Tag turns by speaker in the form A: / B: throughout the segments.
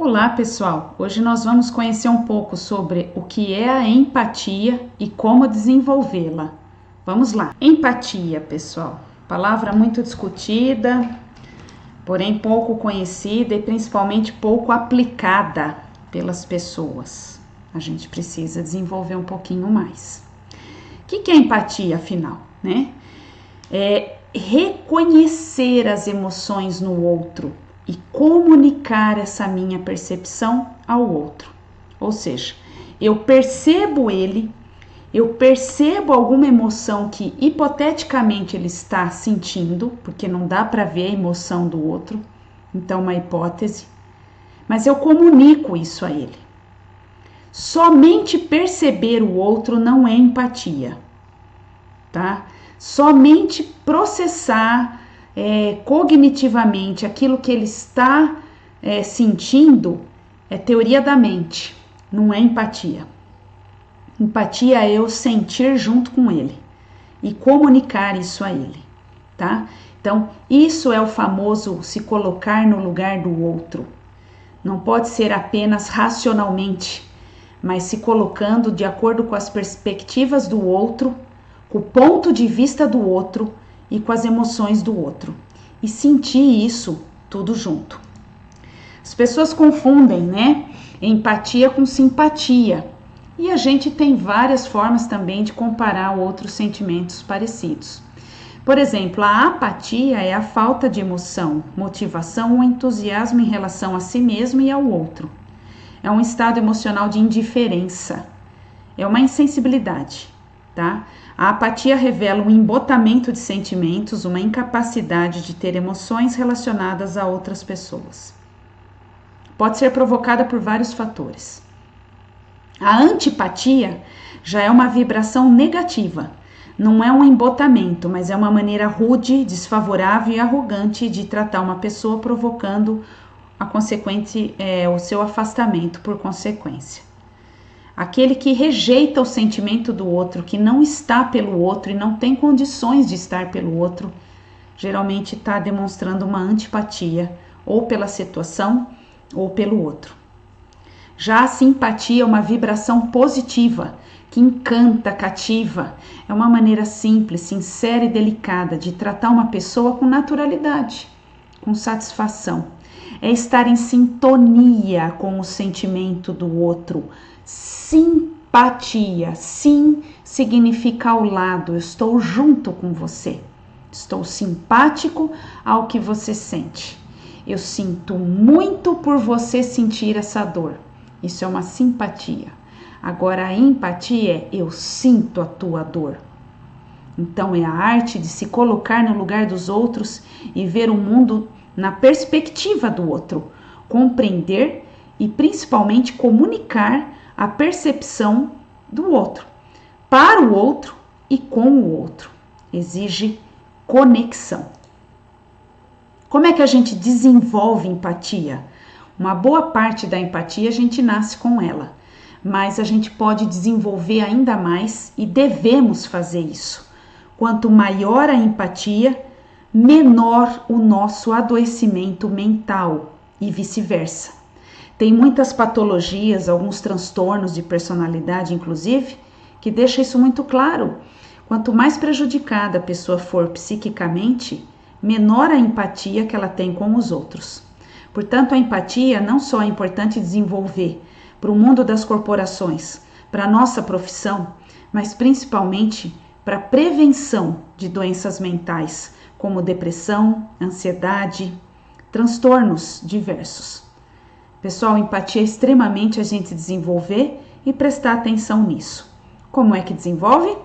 A: Olá pessoal, hoje nós vamos conhecer um pouco sobre o que é a empatia e como desenvolvê-la. Vamos lá. Empatia, pessoal, palavra muito discutida, porém pouco conhecida e principalmente pouco aplicada pelas pessoas. A gente precisa desenvolver um pouquinho mais. O que é empatia, afinal, né? É reconhecer as emoções no outro e comunicar essa minha percepção ao outro. Ou seja, eu percebo ele, eu percebo alguma emoção que hipoteticamente ele está sentindo, porque não dá para ver a emoção do outro, então uma hipótese, mas eu comunico isso a ele. Somente perceber o outro não é empatia, tá? Somente processar cognitivamente aquilo que ele está sentindo é teoria da mente, não é empatia. Empatia é eu sentir junto com ele e comunicar isso a ele, tá? Então, isso é o famoso se colocar no lugar do outro. Não pode ser apenas racionalmente, mas se colocando de acordo com as perspectivas do outro, com o ponto de vista do outro e com as emoções do outro. E sentir isso tudo junto. As pessoas confundem, né? Empatia com simpatia. E a gente tem várias formas também de comparar outros sentimentos parecidos. Por exemplo, a apatia é a falta de emoção, motivação ou entusiasmo em relação a si mesmo e ao outro. É um estado emocional de indiferença. É uma insensibilidade, tá? A apatia revela um embotamento de sentimentos, uma incapacidade de ter emoções relacionadas a outras pessoas. Pode ser provocada por vários fatores. A antipatia já é uma vibração negativa. Não é um embotamento, mas é uma maneira rude, desfavorável e arrogante de tratar uma pessoa, provocando o seu afastamento por consequência. Aquele que rejeita o sentimento do outro, que não está pelo outro e não tem condições de estar pelo outro, geralmente está demonstrando uma antipatia, ou pela situação, ou pelo outro. Já a simpatia é uma vibração positiva, que encanta, cativa. É uma maneira simples, sincera e delicada de tratar uma pessoa com naturalidade, com satisfação. É estar em sintonia com o sentimento do outro. Simpatia, sim, significa ao lado, eu estou junto com você, estou simpático ao que você sente, eu sinto muito por você sentir essa dor, isso é uma simpatia. Agora a empatia é eu sinto a tua dor. Então é a arte de se colocar no lugar dos outros e ver o mundo na perspectiva do outro, compreender e principalmente comunicar a percepção do outro, para o outro e com o outro. Exige conexão. Como é que a gente desenvolve empatia? Uma boa parte da empatia a gente nasce com ela, mas a gente pode desenvolver ainda mais e devemos fazer isso. Quanto maior a empatia, menor o nosso adoecimento mental e vice-versa. Tem muitas patologias, alguns transtornos de personalidade, inclusive, que deixam isso muito claro. Quanto mais prejudicada a pessoa for psiquicamente, menor a empatia que ela tem com os outros. Portanto, a empatia não só é importante desenvolver para o mundo das corporações, para a nossa profissão, mas principalmente para a prevenção de doenças mentais, como depressão, ansiedade, transtornos diversos. Pessoal, empatia é extremamente a gente desenvolver e prestar atenção nisso. Como é que desenvolve?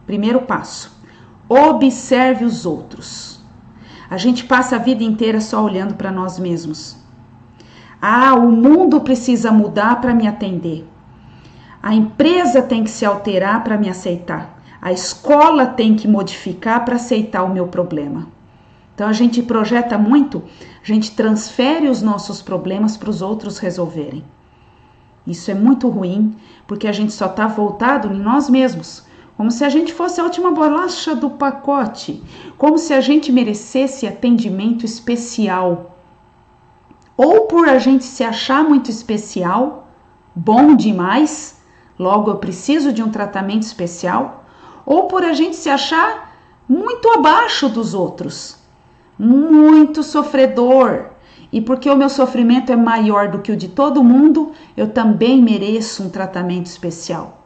A: Primeiro passo, observe os outros. A gente passa a vida inteira só olhando para nós mesmos. O mundo precisa mudar para me atender. A empresa tem que se alterar para me aceitar. A escola tem que modificar para aceitar o meu problema. Então a gente projeta muito, a gente transfere os nossos problemas para os outros resolverem. Isso é muito ruim, porque a gente só está voltado em nós mesmos, como se a gente fosse a última bolacha do pacote, como se a gente merecesse atendimento especial. ou por a gente se achar muito especial, bom demais, logo eu preciso de um tratamento especial, ou por a gente se achar muito abaixo dos outros, muito sofredor, e porque o meu sofrimento é maior do que o de todo mundo, eu também mereço um tratamento especial.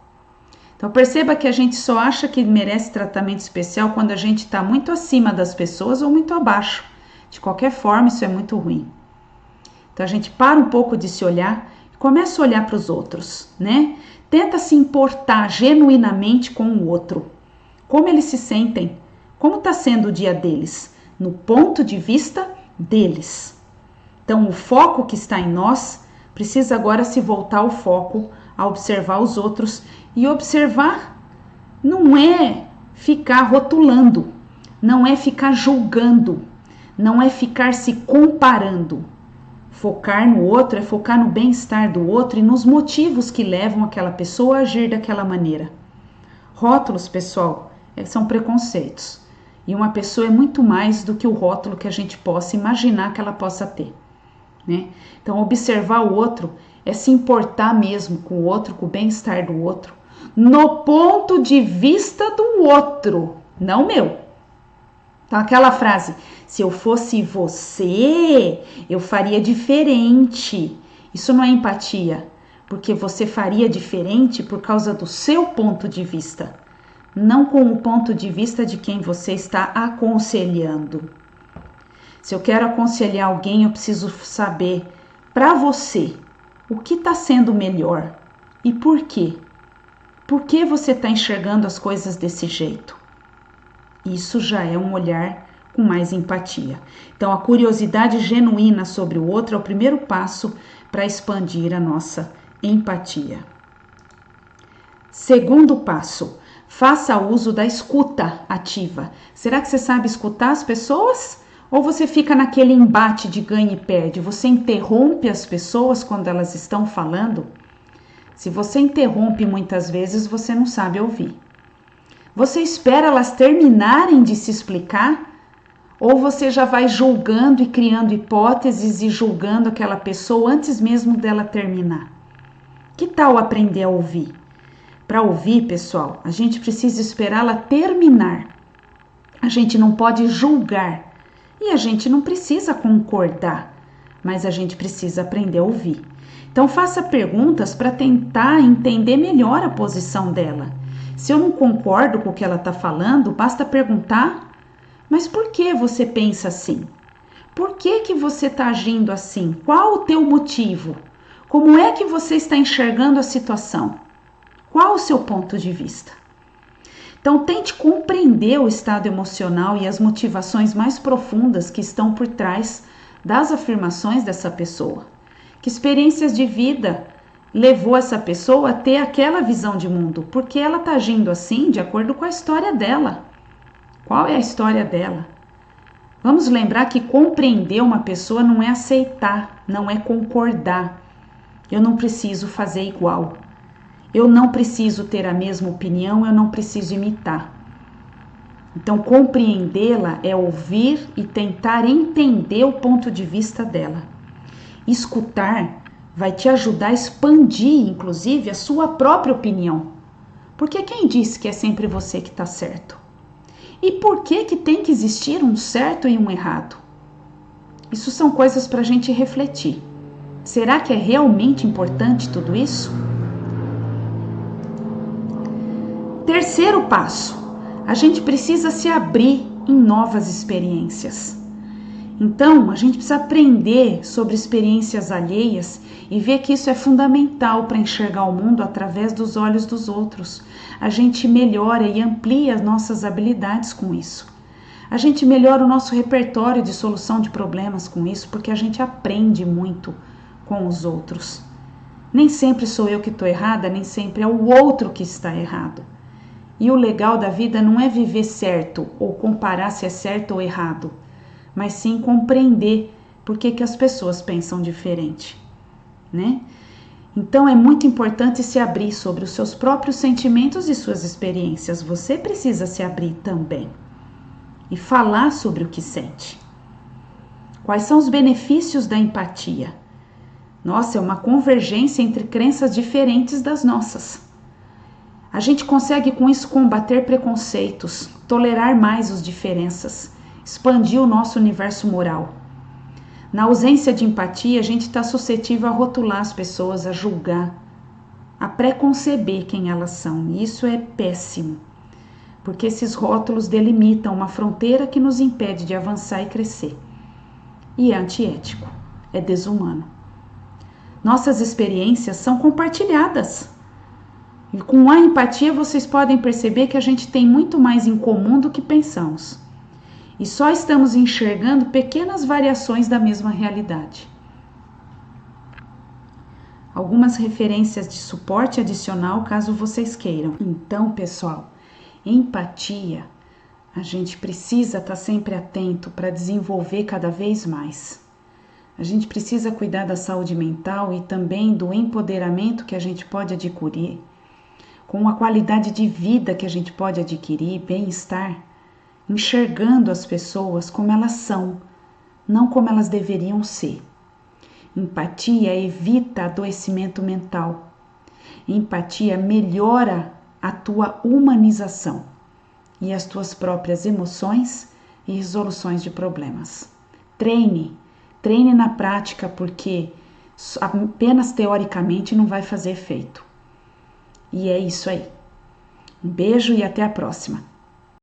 A: Então perceba que a gente só acha que merece tratamento especial quando a gente está muito acima das pessoas ou muito abaixo. De qualquer forma, isso é muito ruim. Então a gente para um pouco de se olhar e começa a olhar para os outros, né? Tenta se importar genuinamente com o outro. Como eles se sentem? Como está sendo o dia deles? No ponto de vista deles. Então o foco que está em nós precisa agora se voltar o foco a observar os outros. E observar não é ficar rotulando, não é ficar julgando, não é ficar se comparando. Focar no outro é focar no bem-estar do outro e nos motivos que levam aquela pessoa a agir daquela maneira. Rótulos, pessoal, são preconceitos. E uma pessoa é muito mais do que o rótulo que a gente possa imaginar que ela possa ter, né? Então, observar o outro é se importar mesmo com o outro, com o bem-estar do outro, no ponto de vista do outro, não meu. Então, aquela frase, se eu fosse você, eu faria diferente. Isso não é empatia, porque você faria diferente por causa do seu ponto de vista, não com o ponto de vista de quem você está aconselhando. Se eu quero aconselhar alguém, eu preciso saber, para você, o que está sendo melhor e por quê? Por que você está enxergando as coisas desse jeito? Isso já é um olhar com mais empatia. Então, a curiosidade genuína sobre o outro é o primeiro passo para expandir a nossa empatia. Segundo passo, faça uso da escuta ativa. Será que você sabe escutar as pessoas? Ou você fica naquele embate de ganha e perde? Você interrompe as pessoas quando elas estão falando? Se você interrompe muitas vezes, você não sabe ouvir. Você espera elas terminarem de se explicar? Ou você já vai julgando e criando hipóteses e julgando aquela pessoa antes mesmo dela terminar? Que tal aprender a ouvir? Para ouvir, pessoal, a gente precisa esperá-la terminar. A gente não pode julgar e a gente não precisa concordar, mas a gente precisa aprender a ouvir. Então faça perguntas para tentar entender melhor a posição dela. Se eu não concordo com o que ela está falando, basta perguntar, mas por que você pensa assim? Por que você está agindo assim? Qual o teu motivo? Como é que você está enxergando a situação? Qual o seu ponto de vista? Então tente compreender o estado emocional e as motivações mais profundas que estão por trás das afirmações dessa pessoa. Que experiências de vida levou essa pessoa a ter aquela visão de mundo? Porque ela está agindo assim de acordo com a história dela. Qual é a história dela? Vamos lembrar que compreender uma pessoa não é aceitar, não é concordar. Eu não preciso fazer igual. Eu não preciso ter a mesma opinião, eu não preciso imitar. Então, compreendê-la é ouvir e tentar entender o ponto de vista dela. Escutar vai te ajudar a expandir, inclusive, a sua própria opinião. Porque quem disse que é sempre você que está certo? E por que tem que existir um certo e um errado? Isso são coisas para a gente refletir. Será que é realmente importante tudo isso? Terceiro passo, a gente precisa se abrir em novas experiências. Então, a gente precisa aprender sobre experiências alheias e ver que isso é fundamental para enxergar o mundo através dos olhos dos outros. A gente melhora e amplia as nossas habilidades com isso. A gente melhora o nosso repertório de solução de problemas com isso, porque a gente aprende muito com os outros. Nem sempre sou eu que estou errada, nem sempre é o outro que está errado. E o legal da vida não é viver certo ou comparar se é certo ou errado, mas sim compreender por que as pessoas pensam diferente, né? Então é muito importante se abrir sobre os seus próprios sentimentos e suas experiências. Você precisa se abrir também e falar sobre o que sente. Quais são os benefícios da empatia? Nossa, é uma convergência entre crenças diferentes das nossas. A gente consegue com isso combater preconceitos, tolerar mais as diferenças, expandir o nosso universo moral. Na ausência de empatia, a gente está suscetível a rotular as pessoas, a julgar, a preconceber quem elas são. E isso é péssimo, porque esses rótulos delimitam uma fronteira que nos impede de avançar e crescer. E é antiético, é desumano. Nossas experiências são compartilhadas. E com a empatia vocês podem perceber que a gente tem muito mais em comum do que pensamos. E só estamos enxergando pequenas variações da mesma realidade. Algumas referências de suporte adicional caso vocês queiram. Então, pessoal, empatia, a gente precisa estar sempre atento para desenvolver cada vez mais. A gente precisa cuidar da saúde mental e também do empoderamento que a gente pode adquirir, com a qualidade de vida que a gente pode adquirir, bem-estar, enxergando as pessoas como elas são, não como elas deveriam ser. Empatia evita adoecimento mental. Empatia melhora a tua humanização e as tuas próprias emoções e resoluções de problemas. Treine na prática, porque apenas teoricamente não vai fazer efeito. E é isso aí. Um beijo e até a próxima.